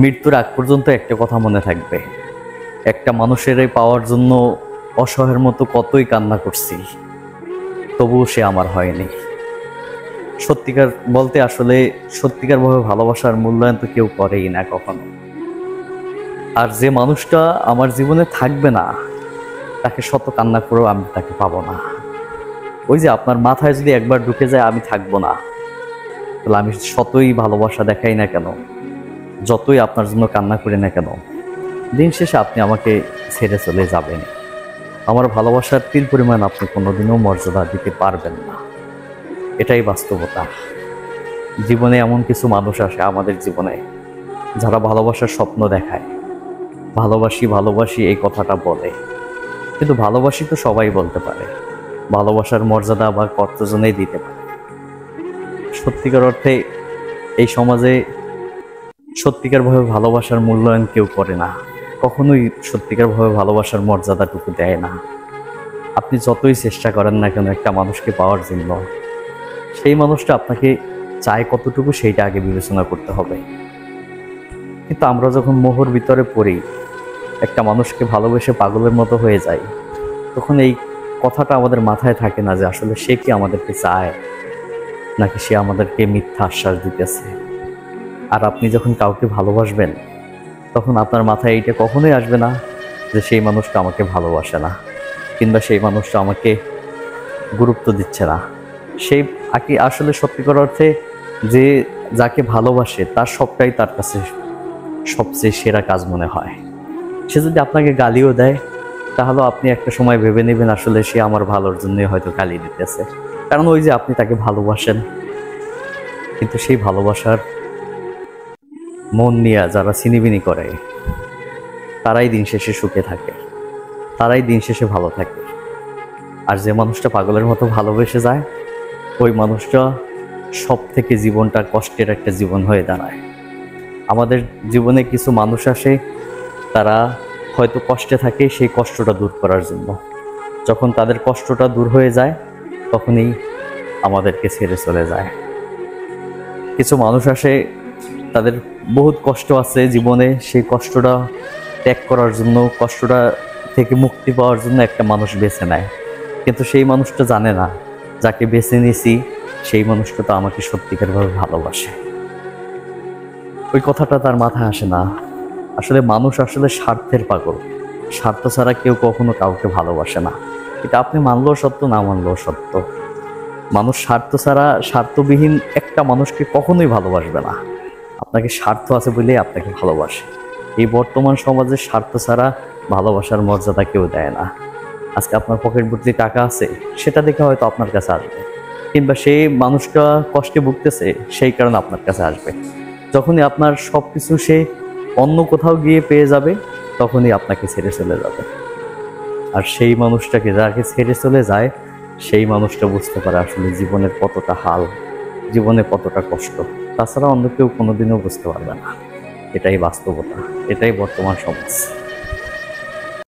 মৃত্যুর আগ পর্যন্ত একটা কথা মনে থাকবে, একটা মানুষের পাওয়ার জন্য অসহায়ের মতো কতই কান্না করছি, তবুও সে আমার হয়নি। সত্যিকার বলতে আসলে সত্যিকারভাবে ভালোবাসার মূল্যায়ন তো কেউ করেই না কখনো। আর যে মানুষটা আমার জীবনে থাকবে না, তাকে শত কান্না করেও আমি তাকে পাবো না। ওই যে আপনার মাথায় যদি একবার ঢুকে যায় আমি থাকবো না, তাহলে আমি শতই ভালোবাসা দেখাই না কেন, যতই আপনার জন্য কান্না করি না কেন, দিন শেষে আপনি আমাকে ছেড়ে চলে যাবেন। আমার ভালোবাসার তিল পরিমাণ আপনি কোনোদিনও মর্যাদা দিতে পারবেন না। এটাই বাস্তবতা। জীবনে এমন কিছু মানুষ আসে আমাদের জীবনে, যারা ভালোবাসার স্বপ্ন দেখায়, ভালোবাসি ভালোবাসি এই কথাটা বলে, কিন্তু ভালোবাসি তো সবাই বলতে পারে, ভালোবাসার মর্যাদা বা কতজনেই দিতে পারে। সত্যিকার অর্থে এই সমাজে সত্যিকারভাবে ভালোবাসার মূল্যায়ন কেউ করে না, কখনোই সত্যিকারভাবে ভালোবাসার মর্যাদাটুকু দেয় না। আপনি যতই চেষ্টা করেন না কেন একটা মানুষকে পাওয়ার জন্য, সেই মানুষটা আপনাকে চায় কতটুকু সেইটা আগে বিবেচনা করতে হবে। কিন্তু আমরা যখন মোহর ভিতরে পড়ি, একটা মানুষকে ভালোবেসে পাগলের মতো হয়ে যাই, তখন এই কথাটা আমাদের মাথায় থাকে না যে আসলে সে কি আমাদেরকে চায়, নাকি সে আমাদেরকে মিথ্যা আশ্বাস দিতেছে। আর আপনি যখন কাউকে ভালোবাসবেন, তখন আপনার মাথায় এইটা কখনোই আসবে না যে সেই মানুষটা আমাকে ভালোবাসে না, কিংবা সেই মানুষটা আমাকে গুরুত্ব দিচ্ছে না। সেই আসলে সত্যিকার অর্থে যে যাকে ভালোবাসে তার সবটাই তার কাছে সবচেয়ে সেরা কাজ মনে হয়। সে যদি আপনাকে গালিও দেয়, তাহলে আপনি একটা সময় ভেবে নেবেন আসলে সে আমার ভালোর জন্যই হয়তো গালি দিতেছে, কারণ ওই যে আপনি তাকে ভালোবাসেন। কিন্তু সেই ভালোবাসার মন নিয়ে যারা ছিনিবিনি করে, তারাই দিন শেষে সুখে থাকে, তারাই দিন শেষে ভালো থাকে। আর যে মানুষটা পাগলের মতো ভালোবেসে যায়, ওই মানুষটা সব থেকে জীবনটা কষ্টের একটা জীবন হয়ে দাঁড়ায়। আমাদের জীবনে কিছু মানুষ আসে, তারা হয়তো কষ্টে থাকে সেই কষ্টটা দূর করার জন্য। যখন তাদের কষ্টটা দূর হয়ে যায়, তখনই আমাদেরকে ছেড়ে চলে যায়। কিছু মানুষ আসে, তাদের বহুত কষ্ট আছে জীবনে, সেই কষ্টটা ত্যাগ করার জন্য, কষ্টটা থেকে মুক্তি পাওয়ার জন্য একটা মানুষ বেছে নেয়। কিন্তু সেই মানুষটা জানে না, যাকে বেছে নিয়েছি সেই মানুষটা তো আমাকে সত্যিকারভাবে ভালোবাসে। ওই কথাটা তার মাথায় আসে না। আসলে মানুষ আসলে স্বার্থের পাগল, স্বার্থ ছাড়া কেউ কখনো কাউকে ভালোবাসে না। এটা আপনি মানলেও সত্য, না মানলেও সত্য। মানুষ স্বার্থ ছাড়া, স্বার্থবিহীন একটা মানুষকে কখনোই ভালোবাসবে না। আপনাকে স্বার্থ আছে বলেই আপনাকে ভালোবাসে। এই বর্তমান সমাজে স্বার্থ ছাড়া ভালোবাসার মর্যাদা কেউ দেয় না। আজকে আপনার পকেট ভর্তি টাকা আছে, সেটা দেখে হয়তো আপনার কাছে আসবে, কিংবা সেই মানুষটা কষ্টে ভুগতেছে সেই কারণে আপনার কাছে আসবে। যখনই আপনার সব কিছু সে অন্য কোথাও গিয়ে পেয়ে যাবে, তখনই আপনাকে ছেড়ে চলে যাবে। আর সেই মানুষটাকে যাকে ছেড়ে চলে যায়, সেই মানুষটা বুঝতে পারে আসলে জীবনের কতটা হাল, জীবনে কতটা কষ্ট। তাছাড়া অন্য কেউ কোনোদিনও বুঝতে পারবে না। এটাই বাস্তবতা, এটাই বর্তমান সমাজ।